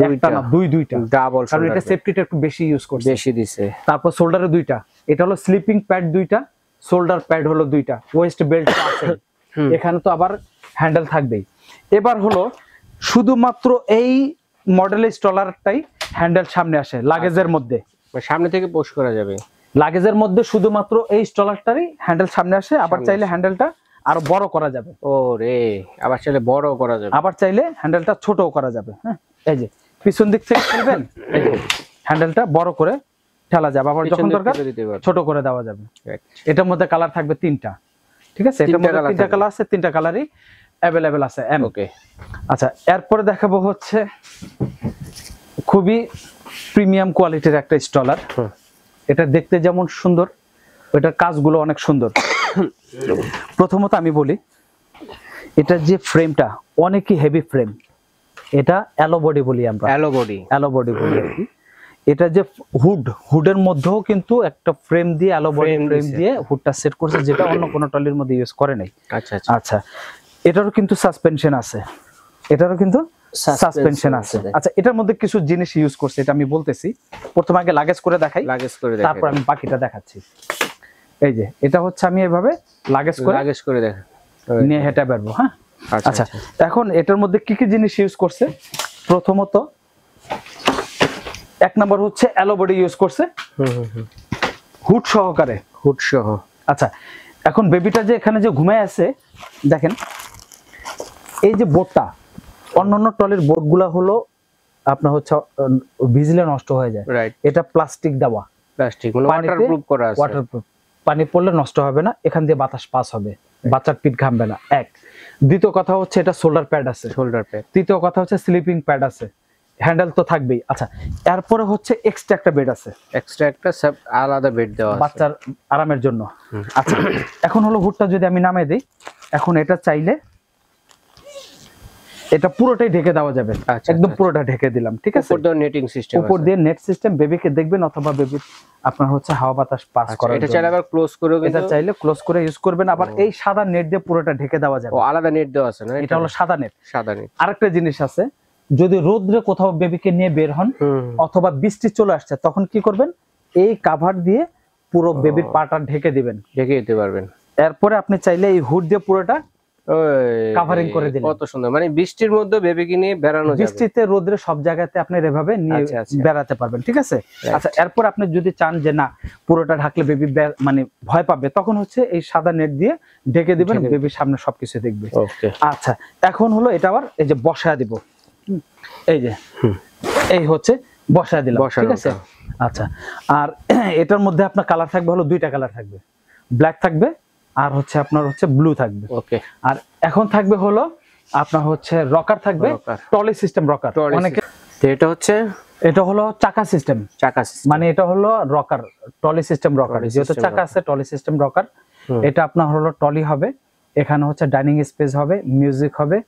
একটা না দুইটা, ডাবল, কারণ এটা সেফটিটা একটু বেশি ইউজ করছে, বেশি দিছে। তারপর শোল্ডারে 2টা, এটা হলো স্লিপিং প্যাড 2টা, শোল্ডার প্যাড হলো 2টা, ওয়েস্ট বেল্ট আছে, এখানে তো আবার হ্যান্ডেল থাকবেই। এবার হলো শুধুমাত্র এই মডেলের স্টলারটাই হ্যান্ডেল সামনে আসে লাগেজের মধ্যে, সামনে থেকে পোষ করা যাবে, লাগেজের মধ্যে শুধুমাত্র এই স্টলারটারই হ্যান্ডেল সামনে আসে। আবার চাইলে হ্যান্ডেলটা আরো বড় করা যাবে, ও রে, আবার চাইলে বড় করা যাবে, আবার চাইলে হ্যান্ডেলটা ছোটও করা যাবে, হ্যাঁ। এই যে পিছন দিক থেকে খেলবেন, হ্যান্ডেলটা বড় করে ঠেলা যাবে, আবার যখন দরকার ছোট করে দেওয়া যাবে। এটার মধ্যে কালার থাকবে 3টা, ঠিক আছে, এটার মধ্যে 3টা কালার আছে, 3টা কালারই অ্যাভেলেবেল আছে। ওকে, আচ্ছা। এরপরে দেখাবো হচ্ছে খুবই প্রিমিয়াম কোয়ালিটির একটা স্টলার, এটা দেখতে যেমন সুন্দর, ওইটার কাজগুলো অনেক সুন্দর। প্রথমত আমি বলি, এটা যে ফ্রেমটা অনেকই হেভি ফ্রেম, এটা অ্যালো বডি বলি আমরা, অ্যালো বডি বলি আর কি। এটা যে হুডের মধ্যেও কিন্তু একটা ফ্রেম দিয়ে, অ্যালো বডি ফ্রেম দিয়ে হুডটা সেট করছে, যেটা অন্য কোনো ট্রলির মধ্যে ইউজ করে নাই। আচ্ছা, আচ্ছা, এটারও কিন্তু সাসপেনশন আছে, এটারও কিন্তু সাসপেনশন আছে। আচ্ছা, এটার মধ্যে কিছু জিনিস ইউজ করছে, এটা আমি বলতেছি। প্রথমে আগে লাগেজ করে দেখাই, তারপর আমি বাকিটা দেখাচ্ছি। এই যে এটা হচ্ছে, আমি এভাবে লাগেজ করে দেখা নিয়ে হেঁটে বেরবো, হ্যাঁ। আচ্ছা, এখন এটার মধ্যে কি কি জিনিস ইউজ করছে? প্রথমত 1 নাম্বার হচ্ছে অ্যালো বডি ইউজ করছে, হুড সহকারে, হুড সহ। আচ্ছা, এখন বেবিটা যে এখানে যে ঘুমায় আছে, দেখেন এই যে বোর্ডটা, অন্যান্য ট্রলির বোর্ডগুলা হলো আপনার হচ্ছে ভিজলে নষ্ট হয়ে যায়, এটা প্লাস্টিক দেওয়া, প্লাস্টিক মানে ওয়াটারপ্রুফ করা আছে, ওয়াটারপ্রুফ, পানি পড়লে নষ্ট হবে না, এখান দিয়ে বাতাস পাস হবে, বাচ্চার পিঠ ঘামবে না। এক, দ্বিতীয় কথা হচ্ছে এটা শোল্ডার প্যাড আছে, তৃতীয় কথা হচ্ছে স্লিপিং প্যাড আছে, হ্যান্ডেল তো থাকবেই। আচ্ছা, এরপরে হচ্ছে এক্সট্রা একটা বেড আছে, আলাদা বেড দেওয়া আছে বাচ্চার আরামের জন্য। আচ্ছা, এখন হলো হুডটা যদি আমি নামিয়ে দিই, এখন এটা চাইলে এটা পুরোটাই ঢেকে দেওয়া যাবে, একদম পুরোটা ঢেকে দিলাম, ঠিক আছে। উপর দিয়ে নেটিং সিস্টেম, উপর দিয়ে নেট সিস্টেম, বেবিকে দেখবেন অথবা বেবির আপনার হচ্ছে হাওয়া বাতাস পাস করার জন্য। এটা চাইলে আবার ক্লোজ করে, এটা চাইলে ক্লোজ করে ইউজ করবেন। আবার এই সাদা নেট দিয়ে পুরোটা ঢেকে দেওয়া যাবে, ও আলাদা নেট দেওয়া আছে না, এটা হলো সাদা নেট। সাদা নেট। আরেকটা জিনিস আছে, যদি রোদ্রে কোথাও বেবিকে নিয়ে বের হন অথবা বৃষ্টি চলে আসছে, তখন কি করবেন, এই কভার দিয়ে পুরো বেবির পাটা ঢেকে দিবেন, ঢেকে দিতে পারবেন। এরপরে আপনি চাইলে এই হুড দিয়ে পুরোটা কাভারিং করে দিলেন। কত সুন্দর, মানে বৃষ্টির মধ্যে বেবিকে নিয়ে বেড়ানো যাবে, বৃষ্টিতে রোদ্রে সব জায়গাতে আপনি এভাবে নিয়ে আচ্ছা, আচ্ছা। বেড়াতে পারবেন, ঠিক আছে। Right. আচ্ছা, এরপর আপনি যদি চান যে না পুরোটা ঢাকলে বেবি মানে ভয় পাবে, তখন হচ্ছে এই সাদা নেট দিয়ে ঢেকে দিবেন, ঢেকে বেবির সামনে সবকিছু দেখবে। ওকে, আচ্ছা, এখন হলো এটা আবার এই যে বসায় দিব, এই যে এই হচ্ছে বসায় দিলাম, ঠিক আছে। আচ্ছা, আর এটার মধ্যে আপনার কালার থাকবে হলো দুইটা কালার থাকবে, ব্ল্যাক থাকবে আর হচ্ছে আপনার হচ্ছে ব্লু থাকবে। ওকে, আর এখন থাকবে হলো আপনার হচ্ছে রকার থাকবে, টলি সিস্টেম রকার। অনেকে এটা হচ্ছে, এটা হলো চাকা সিস্টেম, চাকা মানে এটা হলো রকার, টলি সিস্টেম রকার, যেহেতু চাকা আছে টলি সিস্টেম রকার। এটা আপনার হলো টলি হবে, এখানে হচ্ছে ডাইনিং স্পেস হবে, মিউজিক হবে,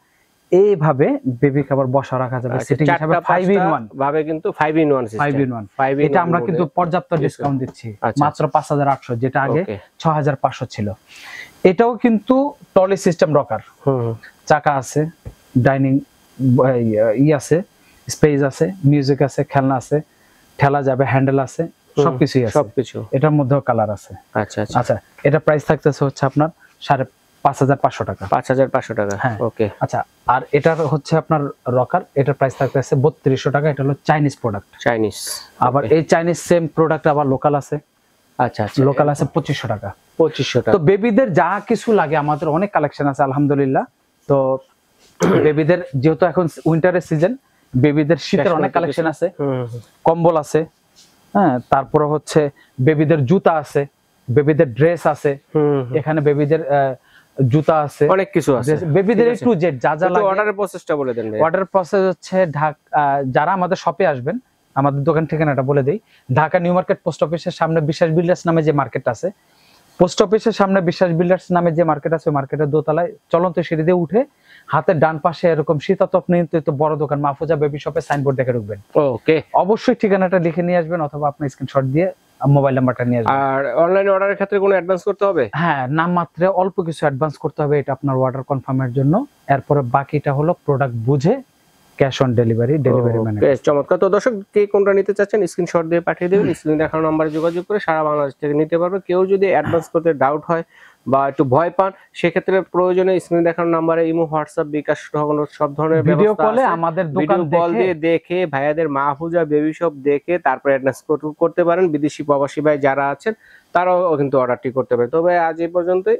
এইভাবে বেবি খাবার বসা রাখা যাবে। সিটিং হিসাবে 5-in-1 ভাবে, কিন্তু 5-in-1 সিস্টেম, 5-in-1 এটা আমরা কিন্তু পর্যাপ্ত ডিসকাউন্ট দিচ্ছি, মাত্র 5800, যেটা আগে 6500 ছিল। এটাও কিন্তু টলি সিস্টেম রকার, চাকা আছে, ডাইনিং আছে, স্পেস আছে, মিউজিক আছে, খেলনা আছে, ঠেলা যাবে, হ্যান্ডেল আছে, সবকিছুই আছে, সবকিছু। এটার মধ্যেও কালার আছে। আচ্ছা আচ্ছা, আচ্ছা, এটা প্রাইস থাকতেছে হচ্ছে আপনার 5500 টাকা। 5500 টাকা, হ্যাঁ। ওকে। আচ্ছা, আর এটার হচ্ছে আপনার রকার, এটার প্রাইস থাকতেছে 3200 টাকা। এটা হলো চাইনিজ প্রোডাক্ট, চাইনিজ। আবার এই চাইনিজ সেম প্রোডাক্ট আবার লোকাল আছে, আচ্ছা আচ্ছা, লোকাল আছে 2500 টাকা। 2500 টাকা। তো বেবিদের যা কিছু লাগে আমাদের অনেক কালেকশন আছে আলহামদুলিল্লাহ। তো বেবিদের যেহেতু এখন উইন্টারের সিজন, বেবিদের শীতের অনেক কালেকশন আছে, কম্বল আছে, হ্যাঁ, তারপরে হচ্ছে বেবিদের জুতা আছে, বেবিদের ড্রেস আছে, এখানে বেবিদের জুতা আছে, অনেক কিছু আছে, বেবিদের A to Z যা যা লাগে। অর্ডারের প্রসেসটা বলে দেন ভাই। অর্ডার প্রসেস হচ্ছে যারা আমাদের শপে আসবেন, আমাদের দোকান ঠিকানাটা বলে দেই। ঢাকা নিউ মার্কেট পোস্ট অফিসের সামনে বিশ্বাস বিল্ডার্স নামে যে মার্কেট আছে, পোস্ট অফিসের সামনে বিশ্বাস বিল্ডার্স নামে যে মার্কেট আছে, মার্কেটের দোতলায় চলন্ত সিঁড়ি দিয়ে উঠে হাতের ডান পাশে এরকম শীতাতপ নিয়ন্ত্রিত বড় দোকান মাহফুজা বেবি শপে সাইনবোর্ড দেখে ঢুকবেন। ওকে, অবশ্যই ঠিকানাটা লিখে নিয়ে আসবেন, অথবা আপনি স্ক্রিনশট দিয়ে মোবাইল নাম্বারটা নিয়ে আসবেন। আর অনলাইন অর্ডারের ক্ষেত্রে কোনো অ্যাডভান্স করতে হবে? হ্যাঁ, নাম মাত্রে অল্প কিছু অ্যাডভান্স করতে হবে, এটা আপনার অর্ডার কনফার্মের জন্য। এরপরে বাকিটা হলো প্রোডাক্ট বুঝে ক্যাশ অন ডেলিভারি মানে। চমৎকার। তো দর্শক, কে কোনটা নিতে চাচ্ছেন স্ক্রিনশট দিয়ে পাঠিয়ে দেবেন, স্ক্রিনে দেখানো নম্বরে যোগাযোগ করে সারা বাংলাদেশ থেকে নিতে পারবে। কেউ যদি অ্যাডভান্স করতে ডাউট হয় বা একটু ভয় পান, সেক্ষেত্রে প্রয়োজনে স্ক্রিনে দেখানো নম্বরে ইমো, হোয়াটসঅ্যাপ, বিকাশ সব ধরনের ভিডিও কলে আমাদের দোকান দেখে ভাইয়াদের মাহফুজা বেবি শপ দেখে তারপর অ্যাডভান্স করতে পারেন। বিদেশি প্রবাসী ভাই যারা আছেন তারাও কিন্তু অর্ডারটি করতে পারে। তবে আজ এই পর্যন্তই।